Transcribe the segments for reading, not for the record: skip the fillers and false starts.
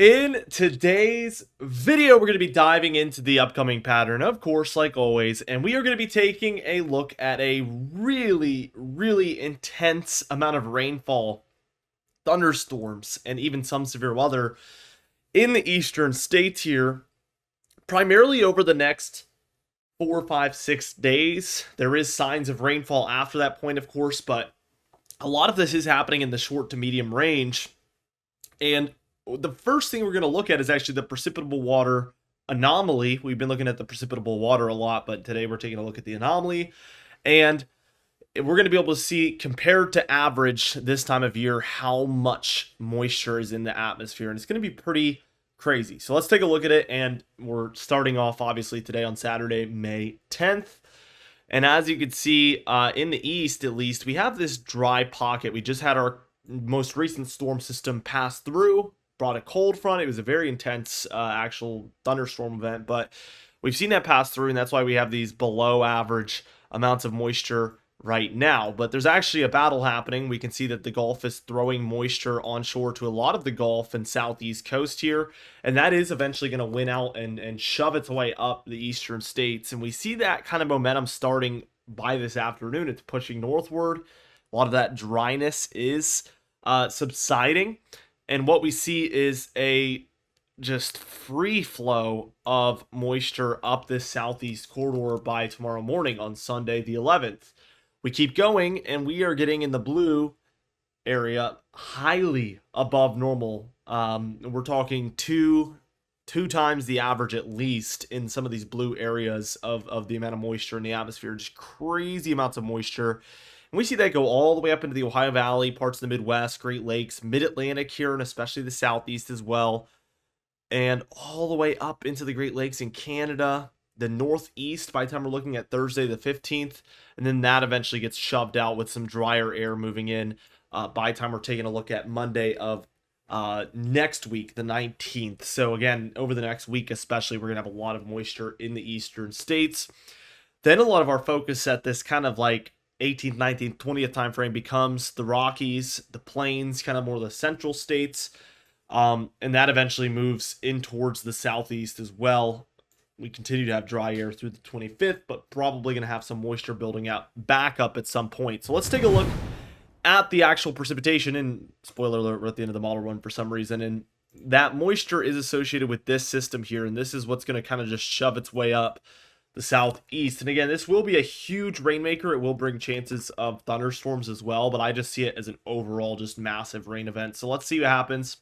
In today's video, we're going to be diving into the upcoming pattern, of course, like always, and we are going to be taking a look at a really intense amount of rainfall, thunderstorms, and even some severe weather in the eastern states here, primarily over the next 4, 5, 6 days. There is signs of rainfall after that point, of course, but a lot of this is happening in the short to medium range. And the first thing we're going to look at is actually the precipitable water anomaly. We've been looking at the precipitable water a lot, but today we're taking a look at the anomaly. And we're going to be able to see, compared to average this time of year, how much moisture is in the atmosphere. And it's going to be pretty crazy. So let's take a look at it. And we're starting off, obviously, today on Saturday, May 10th. And as you can see, in the east, at least, we have this dry pocket. We just had our most recent storm system pass through, brought a cold front. It was a very intense actual thunderstorm event, but we've seen that pass through, and that's why we have these below average amounts of moisture right now. But there's actually a battle happening. We can see that the Gulf is throwing moisture onshore to a lot of the Gulf and southeast coast here, and that is eventually going to win out and shove its way up the eastern states. And we see that kind of momentum starting by this afternoon. It's pushing northward. A lot of that dryness is subsiding, and what we see is a just free flow of moisture up this southeast corridor by tomorrow morning on Sunday the 11th. We keep going, and we are getting in the blue area highly above normal. We're talking two times the average at least in some of these blue areas of the amount of moisture in the atmosphere. Just crazy amounts of moisture. And we see that go all the way up into the Ohio Valley, parts of the Midwest, Great Lakes, Mid-Atlantic here, and especially the Southeast as well. And all the way up into the Great Lakes in Canada, the Northeast by the time we're looking at Thursday the 15th. And then that eventually gets shoved out with some drier air moving in by the time we're taking a look at Monday of next week, the 19th. So again, over the next week especially, we're going to have a lot of moisture in the eastern states. Then a lot of our focus at this kind of like 18th, 19th, 20th time frame becomes the Rockies, the Plains, kind of more the central states, and that eventually moves in towards the southeast as well. We continue to have dry air through the 25th, but probably going to have some moisture building out back up at some point. So let's take a look at the actual precipitation, and spoiler alert, we're at the end of the model run for some reason, and that moisture is associated with this system here, and this is what's going to kind of just shove its way up the southeast. And again, this will be a huge rainmaker. It will bring chances of thunderstorms as well, but I just see it as an overall just massive rain event. So let's see what happens.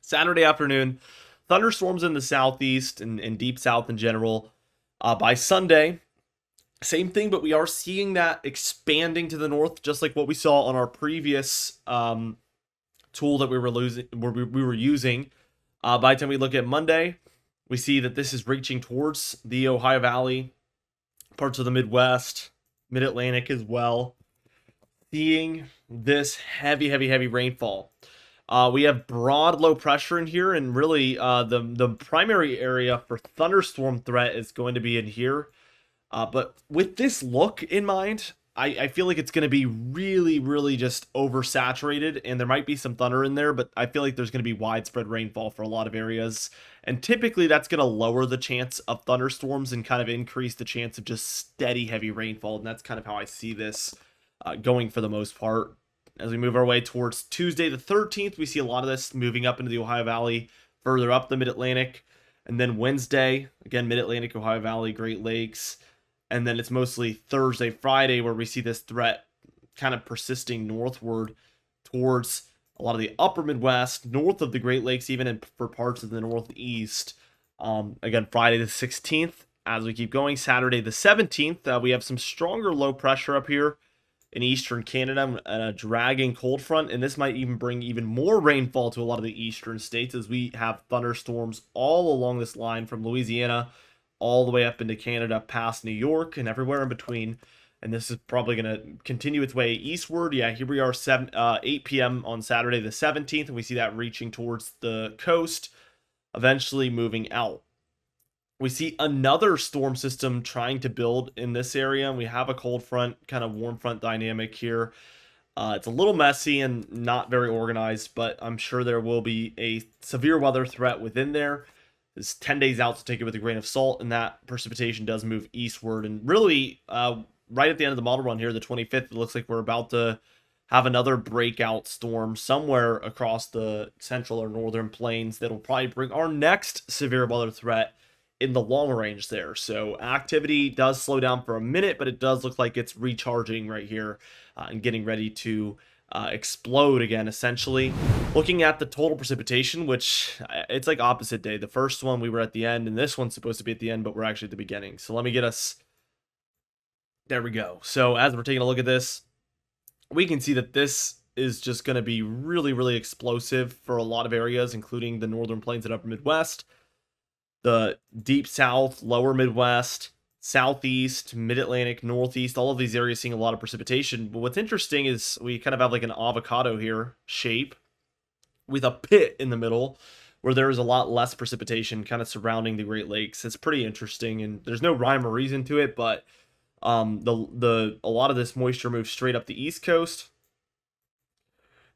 Saturday afternoon, thunderstorms in the southeast and deep south in general. By Sunday, same thing, but we are seeing that expanding to the north, just like what we saw on our previous tool that we were using. By the time we look at Monday, we see that this is reaching towards the Ohio Valley, parts of the Midwest, Mid-Atlantic as well. Seeing this heavy rainfall. We have broad low pressure in here, and really the primary area for thunderstorm threat is going to be in here. But with this look in mind, I feel like it's going to be really just oversaturated, and there might be some thunder in there, but I feel like there's going to be widespread rainfall for a lot of areas. And typically that's going to lower the chance of thunderstorms and kind of increase the chance of just steady heavy rainfall. And that's kind of how I see this going for the most part. As we move our way towards Tuesday the 13th, we see a lot of this moving up into the Ohio Valley, further up the Mid-Atlantic. And then Wednesday, again, Mid-Atlantic, Ohio Valley, Great Lakes. And then it's mostly Thursday, Friday, where we see this threat kind of persisting northward towards a lot of the upper Midwest, north of the Great Lakes, even in, for parts of the Northeast. Again, Friday the 16th, as we keep going. Saturday the 17th, we have some stronger low pressure up here in eastern Canada and a dragging cold front. And this might even bring even more rainfall to a lot of the eastern states, as we have thunderstorms all along this line from Louisiana all the way up into Canada, past New York, and everywhere in between. And this is probably going to continue its way eastward. Yeah, here we are, 8 p.m. on Saturday the 17th, and we see that reaching towards the coast, eventually moving out. We see another storm system trying to build in this area, and we have a cold front, kind of warm front dynamic here. It's a little messy and not very organized, but I'm sure there will be a severe weather threat within there. It's 10 days out, so take it with a grain of salt, and that precipitation does move eastward. And really, right at the end of the model run here, the 25th, it looks like we're about to have another breakout storm somewhere across the central or northern plains that'll probably bring our next severe weather threat in the long range there. So activity does slow down for a minute, but it does look like it's recharging right here and getting ready to explode again, essentially. Looking at the total precipitation, which it's like opposite day. The first one we were at the end, and this one's supposed to be at the end, but we're actually at the beginning. So let me get us, there we go. So as we're taking a look at this, we can see that this is just going to be really, really explosive for a lot of areas, including the northern plains and upper Midwest, the deep south, lower Midwest, southeast, mid-Atlantic, northeast, all of these areas seeing a lot of precipitation. But what's interesting is we kind of have like an avocado here shape with a pit in the middle where there is a lot less precipitation kind of surrounding the Great Lakes. It's pretty interesting, and there's no rhyme or reason to it, but a lot of this moisture moves straight up the East Coast.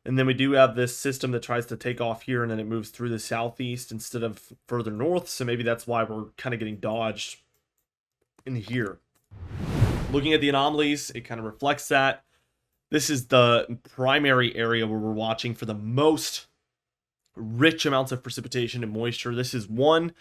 And then we do have this system that tries to take off here, and then it moves through the southeast instead of further north. So maybe that's why we're kind of getting dodged in here. Looking at the anomalies, it kind of reflects that. This is the primary area where we're watching for the most rich amounts of precipitation and moisture. This is 1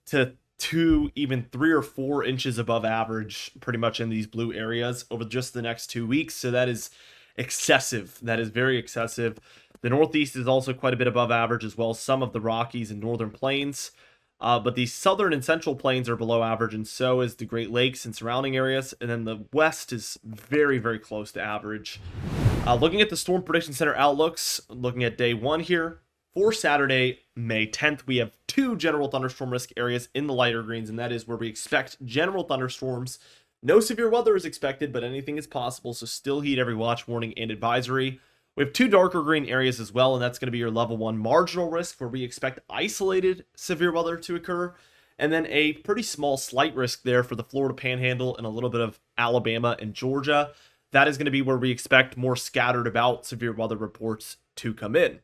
to 2, even 3 or 4 inches above average pretty much in these blue areas over just the next 2 weeks. So that is excessive. That is very excessive. The Northeast is also quite a bit above average, as well as some of the Rockies and Northern Plains. But the Southern and Central Plains are below average, and so is the Great Lakes and surrounding areas. And then the West is very, very close to average. Looking at the Storm Prediction Center outlooks, looking at day 1 here, for Saturday, May 10th, we have 2 general thunderstorm risk areas in the lighter greens, and that is where we expect general thunderstorms. No severe weather is expected, but anything is possible, so still heed every watch, warning, and advisory. We have 2 darker green areas as well, and that's going to be your level 1 marginal risk, where we expect isolated severe weather to occur, and then a pretty small slight risk there for the Florida Panhandle and a little bit of Alabama and Georgia. That is going to be where we expect more scattered about severe weather reports to come in.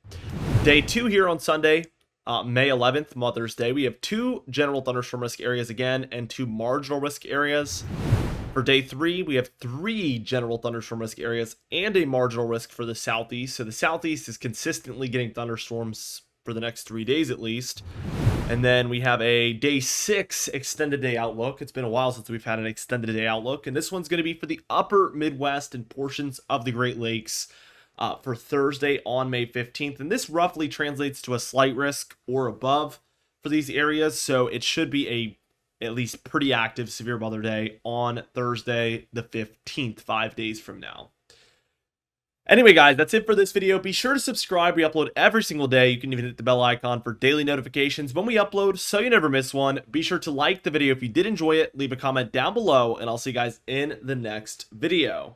Day 2 here on Sunday, May 11th, Mother's Day, we have 2 general thunderstorm risk areas again and 2 marginal risk areas. For day 3, we have 3 general thunderstorm risk areas and a marginal risk for the southeast. So the southeast is consistently getting thunderstorms for the next 3 days at least. And then we have a day 6 extended day outlook. It's been a while since we've had an extended day outlook. And this one's going to be for the upper Midwest and portions of the Great Lakes for Thursday on May 15th. And this roughly translates to a slight risk or above for these areas. So it should be a at least pretty active severe weather day on Thursday the 15th, 5 days from now. Anyway, guys, that's it for this video. Be sure to subscribe. We upload every single day. You can even hit the bell icon for daily notifications when we upload so you never miss one. Be sure to like the video if you did enjoy it. Leave a comment down below, and I'll see you guys in the next video.